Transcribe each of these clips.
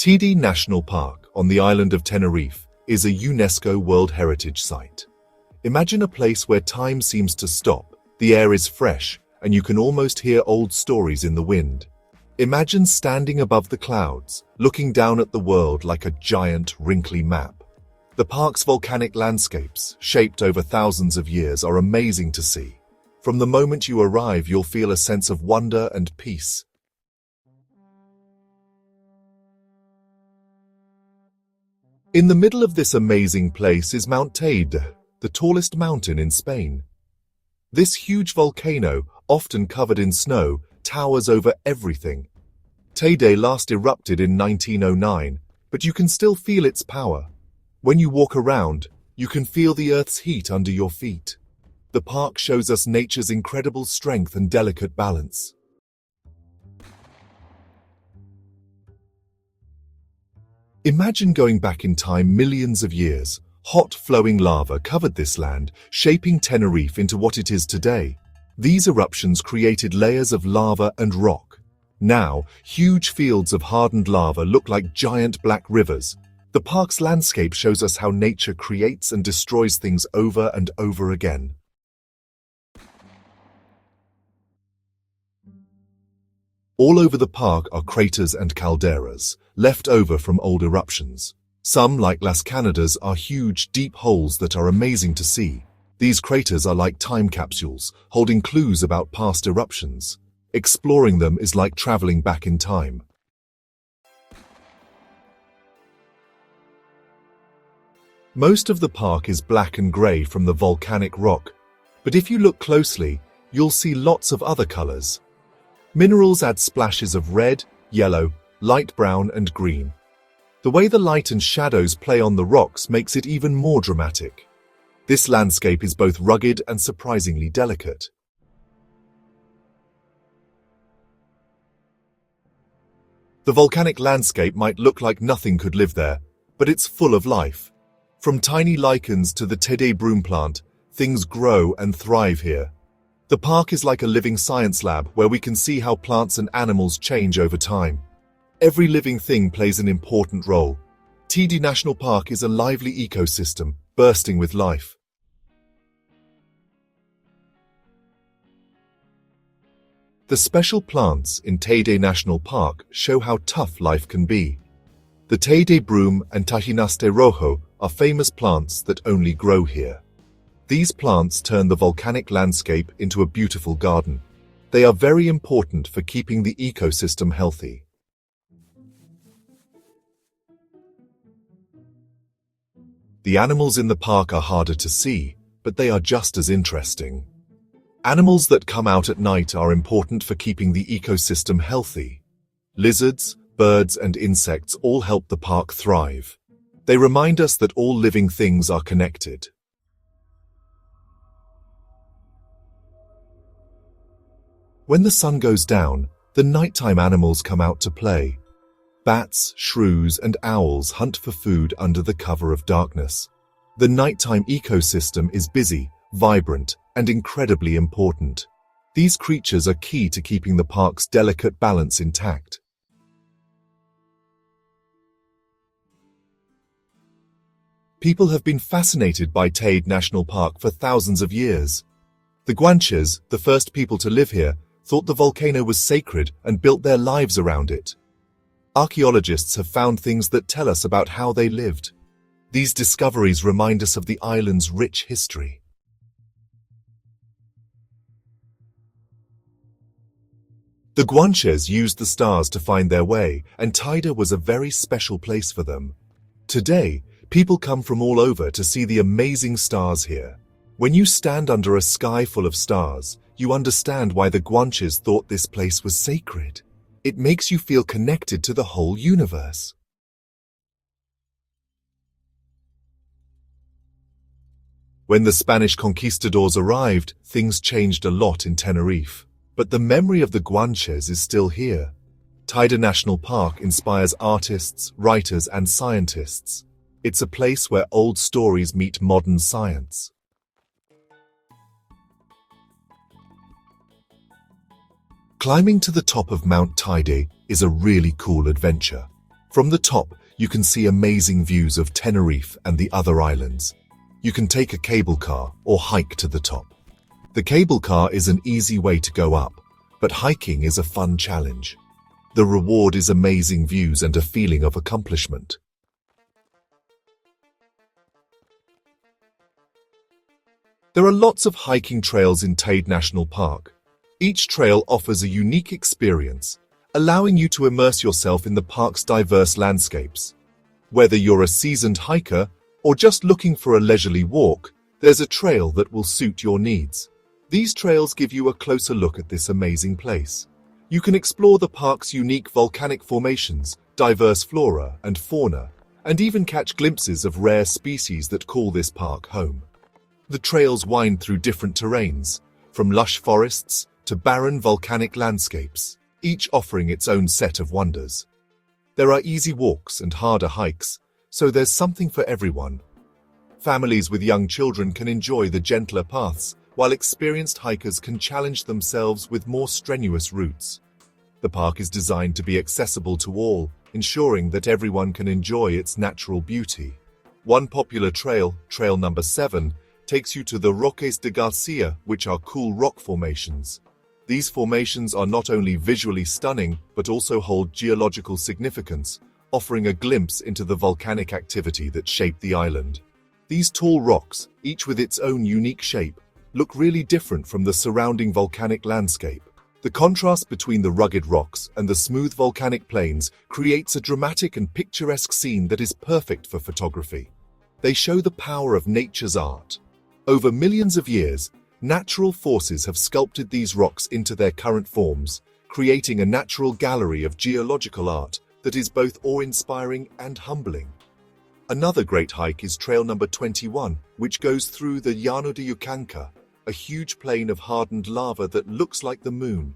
Teide National Park on the island of Tenerife is a UNESCO World Heritage Site. Imagine a place where time seems to stop, the air is fresh, and you can almost hear old stories in the wind. Imagine standing above the clouds, looking down at the world like a giant, wrinkly map. The park's volcanic landscapes, shaped over thousands of years, are amazing to see. From the moment you arrive, you'll feel a sense of wonder and peace. In the middle of this amazing place is Mount Teide, the tallest mountain in Spain. This huge volcano, often covered in snow, towers over everything. Teide last erupted in 1909, but you can still feel its power. When you walk around, you can feel the Earth's heat under your feet. The park shows us nature's incredible strength and delicate balance. Imagine going back in time millions of years. Hot, flowing lava covered this land, shaping Tenerife into what it is today. These eruptions created layers of lava and rock. Now, huge fields of hardened lava look like giant black rivers. The park's landscape shows us how nature creates and destroys things over and over again. All over the park are craters and calderas, left over from old eruptions. Some, like Las Canadas, are huge, deep holes that are amazing to see. These craters are like time capsules, holding clues about past eruptions. Exploring them is like traveling back in time. Most of the park is black and grey from the volcanic rock, but if you look closely, you'll see lots of other colors. Minerals add splashes of red, yellow, light brown and green. The way the light and shadows play on the rocks makes it even more dramatic. This landscape is both rugged and surprisingly delicate. The volcanic landscape might look like nothing could live there, but it's full of life. From tiny lichens to the Teide broom plant, things grow and thrive here. The park is like a living science lab where we can see how plants and animals change over time. Every living thing plays an important role. Teide National Park is a lively ecosystem, bursting with life. The special plants in Teide National Park show how tough life can be. The Teide broom and Tajinaste rojo are famous plants that only grow here. These plants turn the volcanic landscape into a beautiful garden. They are very important for keeping the ecosystem healthy. The animals in the park are harder to see, but they are just as interesting. Animals that come out at night are important for keeping the ecosystem healthy. Lizards, birds, and insects all help the park thrive. They remind us that all living things are connected. When the sun goes down, the nighttime animals come out to play. Bats, shrews, and owls hunt for food under the cover of darkness. The nighttime ecosystem is busy, vibrant, and incredibly important. These creatures are key to keeping the park's delicate balance intact. People have been fascinated by Teide National Park for thousands of years. The Guanches, the first people to live here, thought the volcano was sacred and built their lives around it. Archaeologists have found things that tell us about how they lived. These discoveries remind us of the island's rich history. The Guanches used the stars to find their way, and Teide was a very special place for them. Today, people come from all over to see the amazing stars here. When you stand under a sky full of stars, you understand why the Guanches thought this place was sacred. It makes you feel connected to the whole universe. When the Spanish conquistadors arrived, things changed a lot in Tenerife. But the memory of the Guanches is still here. Teide National Park inspires artists, writers, and scientists. It's a place where old stories meet modern science. Climbing to the top of Mount Teide is a really cool adventure. From the top, you can see amazing views of Tenerife and the other islands. You can take a cable car or hike to the top. The cable car is an easy way to go up, but hiking is a fun challenge. The reward is amazing views and a feeling of accomplishment. There are lots of hiking trails in Teide National Park. Each trail offers a unique experience, allowing you to immerse yourself in the park's diverse landscapes. Whether you're a seasoned hiker or just looking for a leisurely walk, there's a trail that will suit your needs. These trails give you a closer look at this amazing place. You can explore the park's unique volcanic formations, diverse flora and fauna, and even catch glimpses of rare species that call this park home. The trails wind through different terrains, from lush forests to barren volcanic landscapes, each offering its own set of wonders. There are easy walks and harder hikes, so there's something for everyone. Families with young children can enjoy the gentler paths, while experienced hikers can challenge themselves with more strenuous routes. The park is designed to be accessible to all, ensuring that everyone can enjoy its natural beauty. One popular trail, Trail Number 7, takes you to the Roques de Garcia, which are cool rock formations. These formations are not only visually stunning, but also hold geological significance, offering a glimpse into the volcanic activity that shaped the island. These tall rocks, each with its own unique shape, look really different from the surrounding volcanic landscape. The contrast between the rugged rocks and the smooth volcanic plains creates a dramatic and picturesque scene that is perfect for photography. They show the power of nature's art. Over millions of years, natural forces have sculpted these rocks into their current forms, creating a natural gallery of geological art that is both awe-inspiring and humbling. Another great hike is Trail Number 21, which goes through the Llano de Yucanca, a huge plain of hardened lava that looks like the moon.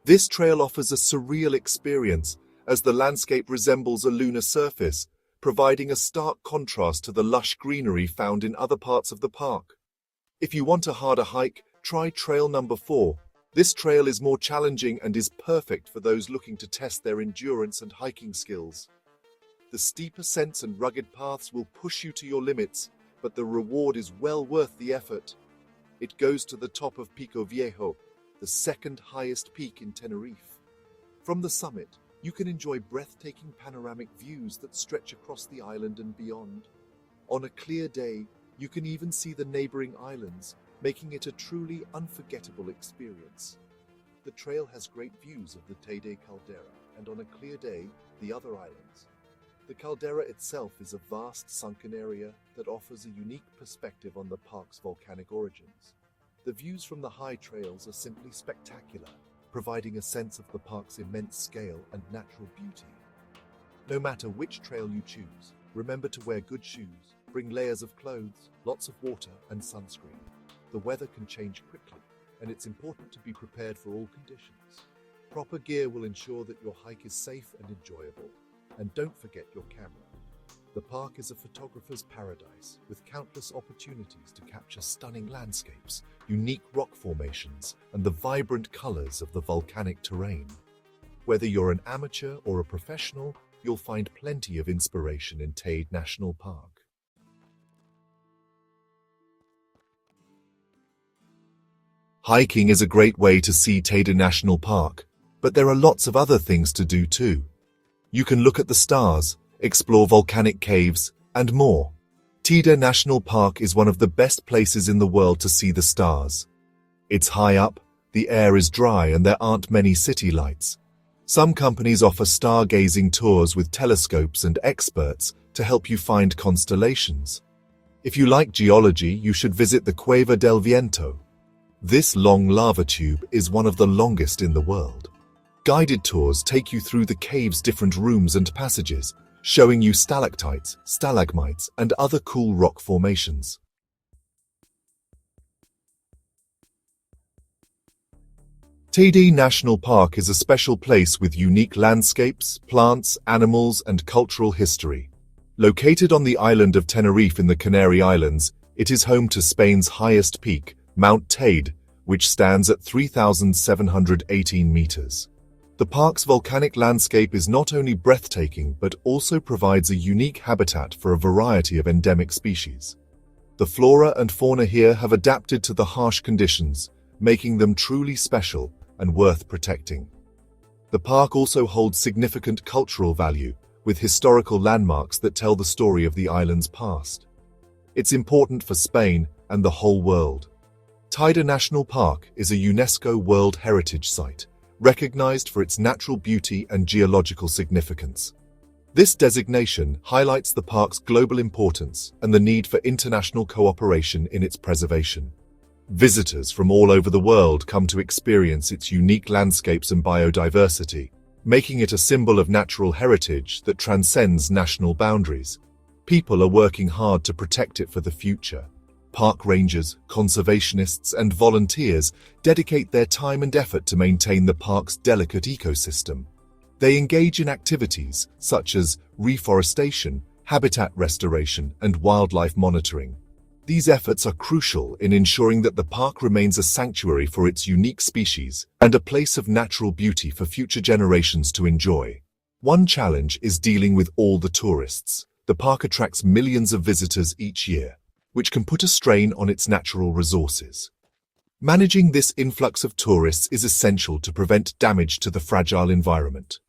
This trail offers a surreal experience as the landscape resembles a lunar surface, providing a stark contrast to the lush greenery found in other parts of the park. If you want a harder hike, try Trail Number 4. This trail is more challenging and is perfect for those looking to test their endurance and hiking skills. The steep ascents and rugged paths will push you to your limits, but the reward is well worth the effort. It goes to the top of Pico Viejo, the second highest peak in Tenerife. From the summit, you can enjoy breathtaking panoramic views that stretch across the island and beyond. On a clear day, you can even see the neighboring islands, making it a truly unforgettable experience. The trail has great views of the Teide caldera, and on a clear day, the other islands. The caldera itself is a vast sunken area that offers a unique perspective on the park's volcanic origins. The views from the high trails are simply spectacular, providing a sense of the park's immense scale and natural beauty. No matter which trail you choose, remember to wear good shoes, bring layers of clothes, lots of water, and sunscreen. The weather can change quickly, and it's important to be prepared for all conditions. Proper gear will ensure that your hike is safe and enjoyable. And don't forget your camera. The park is a photographer's paradise, with countless opportunities to capture stunning landscapes, unique rock formations, and the vibrant colors of the volcanic terrain. Whether you're an amateur or a professional, you'll find plenty of inspiration in Teide National Park. Hiking is a great way to see Teide National Park, but there are lots of other things to do too. You can look at the stars, explore volcanic caves, and more. Teide National Park is one of the best places in the world to see the stars. It's high up, the air is dry, and there aren't many city lights. Some companies offer stargazing tours with telescopes and experts to help you find constellations. If you like geology, you should visit the Cueva del Viento. This long lava tube is one of the longest in the world. Guided tours take you through the cave's different rooms and passages, showing you stalactites, stalagmites, and other cool rock formations. Teide National Park is a special place with unique landscapes, plants, animals, and cultural history. Located on the island of Tenerife in the Canary Islands, it is home to Spain's highest peak, Mount Teide, which stands at 3,718 meters. The park's volcanic landscape is not only breathtaking but also provides a unique habitat for a variety of endemic species. The flora and fauna here have adapted to the harsh conditions, making them truly special and worth protecting. The park also holds significant cultural value, with historical landmarks that tell the story of the island's past. It's important for Spain and the whole world. Teide National Park is a UNESCO World Heritage Site, recognized for its natural beauty and geological significance. This designation highlights the park's global importance and the need for international cooperation in its preservation. Visitors from all over the world come to experience its unique landscapes and biodiversity, making it a symbol of natural heritage that transcends national boundaries. People are working hard to protect it for the future. Park rangers, conservationists, and volunteers dedicate their time and effort to maintain the park's delicate ecosystem. They engage in activities such as reforestation, habitat restoration, and wildlife monitoring. These efforts are crucial in ensuring that the park remains a sanctuary for its unique species and a place of natural beauty for future generations to enjoy. One challenge is dealing with all the tourists. The park attracts millions of visitors each year, which can put a strain on its natural resources. Managing this influx of tourists is essential to prevent damage to the fragile environment.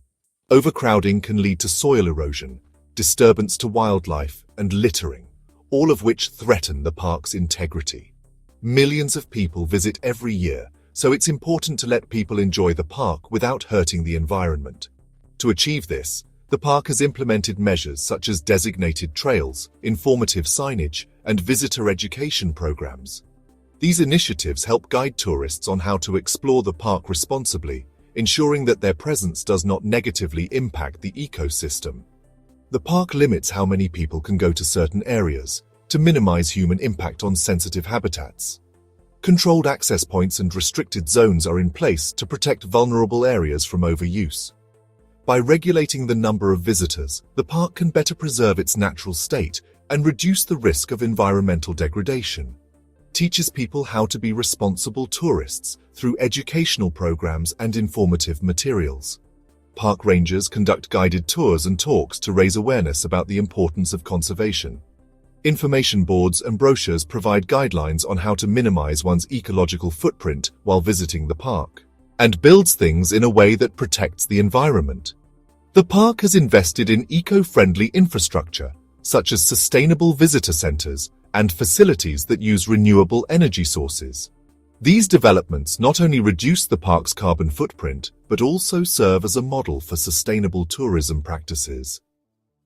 Overcrowding can lead to soil erosion, disturbance to wildlife, and littering, all of which threaten the park's integrity. Millions of people visit every year, so it's important to let people enjoy the park without hurting the environment. To achieve this, the park has implemented measures such as designated trails, informative signage, and visitor education programs. These initiatives help guide tourists on how to explore the park responsibly, ensuring that their presence does not negatively impact the ecosystem. The park limits how many people can go to certain areas to minimize human impact on sensitive habitats. Controlled access points and restricted zones are in place to protect vulnerable areas from overuse. By regulating the number of visitors, the park can better preserve its natural state and reduce the risk of environmental degradation. Teaches people how to be responsible tourists through educational programs and informative materials. Park rangers conduct guided tours and talks to raise awareness about the importance of conservation. Information boards and brochures provide guidelines on how to minimize one's ecological footprint while visiting the park, and builds things in a way that protects the environment. The park has invested in eco-friendly infrastructure, such as sustainable visitor centers and facilities that use renewable energy sources. These developments not only reduce the park's carbon footprint, but also serve as a model for sustainable tourism practices.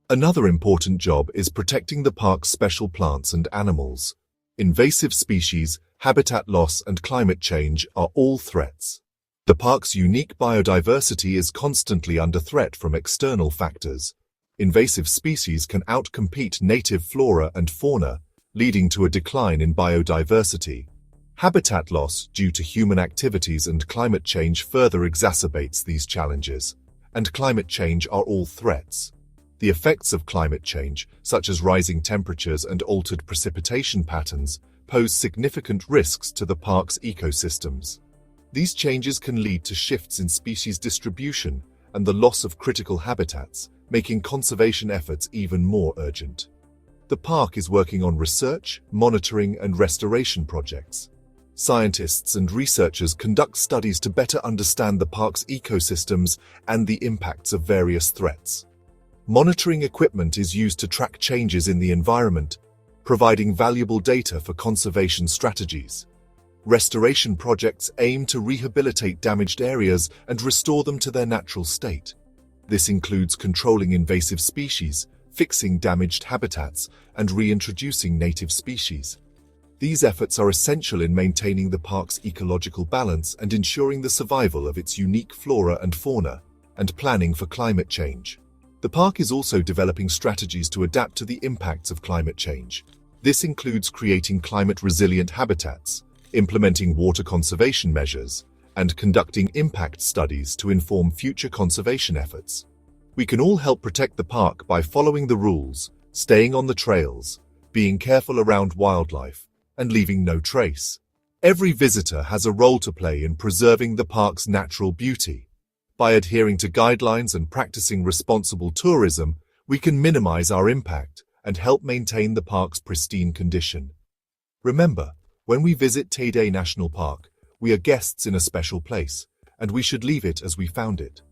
Another important job is protecting the park's special plants and animals. Invasive species, habitat loss, and climate change are all threats. The park's unique biodiversity is constantly under threat from external factors. Invasive species can outcompete native flora and fauna, leading to a decline in biodiversity. Habitat loss due to human activities and climate change further exacerbates these challenges, and climate change are all threats. The effects of climate change, such as rising temperatures and altered precipitation patterns, pose significant risks to the park's ecosystems. These changes can lead to shifts in species distribution and the loss of critical habitats, making conservation efforts even more urgent. The park is working on research, monitoring, and restoration projects. Scientists and researchers conduct studies to better understand the park's ecosystems and the impacts of various threats. Monitoring equipment is used to track changes in the environment, providing valuable data for conservation strategies. Restoration projects aim to rehabilitate damaged areas and restore them to their natural state. This includes controlling invasive species, fixing damaged habitats, and reintroducing native species. These efforts are essential in maintaining the park's ecological balance and ensuring the survival of its unique flora and fauna, and planning for climate change. The park is also developing strategies to adapt to the impacts of climate change. This includes creating climate-resilient habitats, implementing water conservation measures, and conducting impact studies to inform future conservation efforts. We can all help protect the park by following the rules, staying on the trails, being careful around wildlife, and leaving no trace. Every visitor has a role to play in preserving the park's natural beauty. By adhering to guidelines and practicing responsible tourism, we can minimize our impact and help maintain the park's pristine condition. Remember, when we visit Teide National Park, we are guests in a special place, and we should leave it as we found it.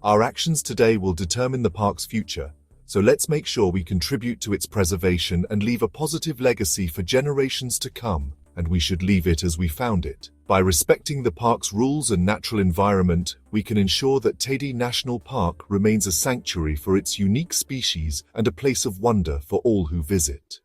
Our actions today will determine the park's future, so let's make sure we contribute to its preservation and leave a positive legacy for generations to come, and we should leave it as we found it. By respecting the park's rules and natural environment, we can ensure that Teide National Park remains a sanctuary for its unique species and a place of wonder for all who visit.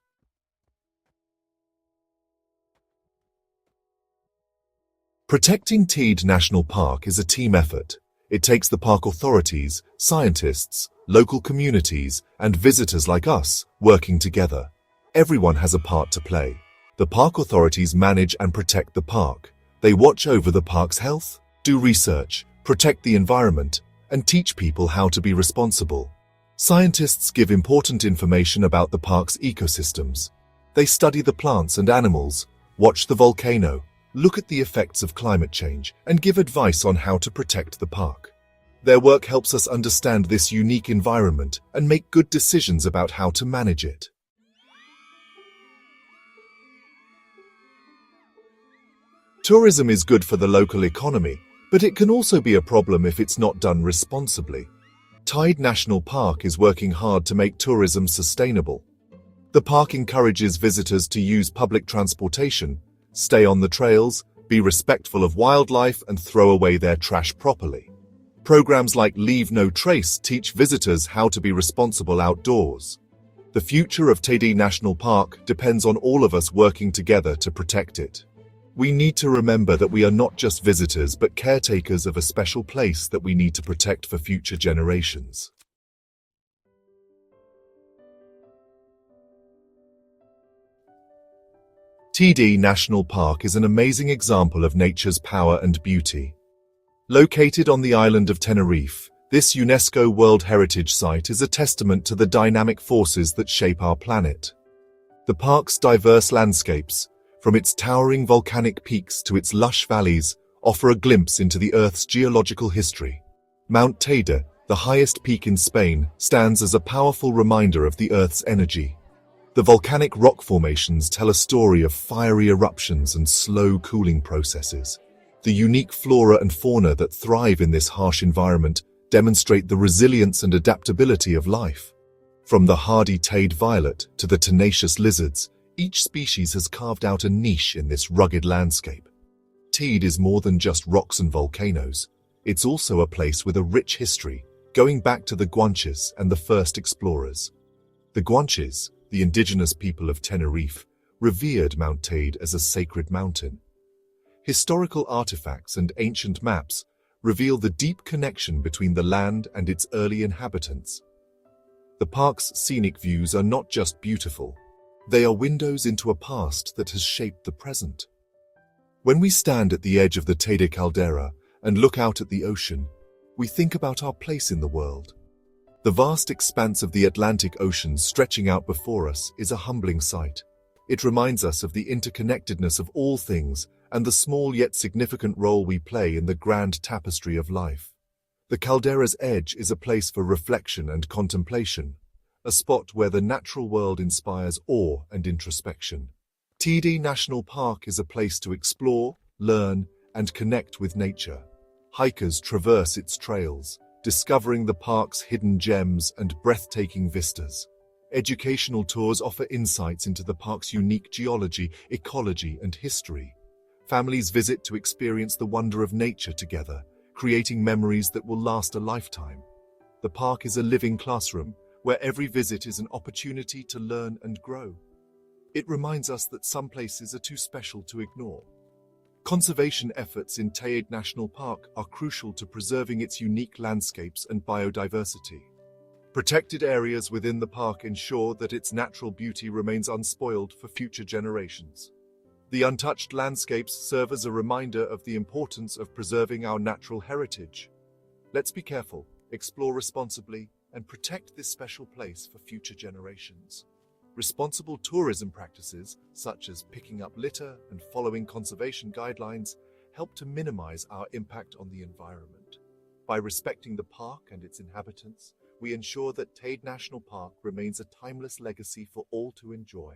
Protecting Teide National Park is a team effort. It takes the park authorities, scientists, local communities, and visitors like us working together. Everyone has a part to play. The park authorities manage and protect the park. They watch over the park's health, do research, protect the environment, and teach people how to be responsible. Scientists give important information about the park's ecosystems. They study the plants and animals, watch the volcano, look at the effects of climate change, and give advice on how to protect the park. Their work helps us understand this unique environment and make good decisions about how to manage it. Tourism is good for the local economy, but it can also be a problem if it's not done responsibly. Teide National Park is working hard to make tourism sustainable. The park encourages visitors to use public transportation, stay on the trails, be respectful of wildlife, and throw away their trash properly. Programs like Leave No Trace teach visitors how to be responsible outdoors. The future of Teide National Park depends on all of us working together to protect it. We need to remember that we are not just visitors but caretakers of a special place that we need to protect for future generations. Teide National Park is an amazing example of nature's power and beauty. Located on the island of Tenerife, this UNESCO World Heritage Site is a testament to the dynamic forces that shape our planet. The park's diverse landscapes, from its towering volcanic peaks to its lush valleys, offer a glimpse into the Earth's geological history. Mount Teide, the highest peak in Spain, stands as a powerful reminder of the Earth's energy. The volcanic rock formations tell a story of fiery eruptions and slow cooling processes. The unique flora and fauna that thrive in this harsh environment demonstrate the resilience and adaptability of life. From the hardy Teide violet to the tenacious lizards, each species has carved out a niche in this rugged landscape. Teide is more than just rocks and volcanoes. It's also a place with a rich history, going back to the Guanches and the first explorers. The Guanches, the indigenous people of Tenerife, revered Mount Teide as a sacred mountain. Historical artifacts and ancient maps reveal the deep connection between the land and its early inhabitants. The park's scenic views are not just beautiful. They are windows into a past that has shaped the present. When we stand at the edge of the Teide caldera and look out at the ocean, we think about our place in the world. The vast expanse of the Atlantic Ocean stretching out before us is a humbling sight. It reminds us of the interconnectedness of all things and the small yet significant role we play in the grand tapestry of life. The caldera's edge is a place for reflection and contemplation, a spot where the natural world inspires awe and introspection. Teide National Park is a place to explore, learn, and connect with nature. Hikers traverse its trails, discovering the park's hidden gems and breathtaking vistas. Educational tours offer insights into the park's unique geology, ecology, and history. Families visit to experience the wonder of nature together, creating memories that will last a lifetime. The park is a living classroom, where every visit is an opportunity to learn and grow. It reminds us that some places are too special to ignore. Conservation efforts in Teide National Park are crucial to preserving its unique landscapes and biodiversity. Protected areas within the park ensure that its natural beauty remains unspoiled for future generations. The untouched landscapes serve as a reminder of the importance of preserving our natural heritage. Let's be careful, explore responsibly, and protect this special place for future generations. Responsible tourism practices, such as picking up litter and following conservation guidelines, help to minimize our impact on the environment. By respecting the park and its inhabitants, we ensure that Teide National Park remains a timeless legacy for all to enjoy.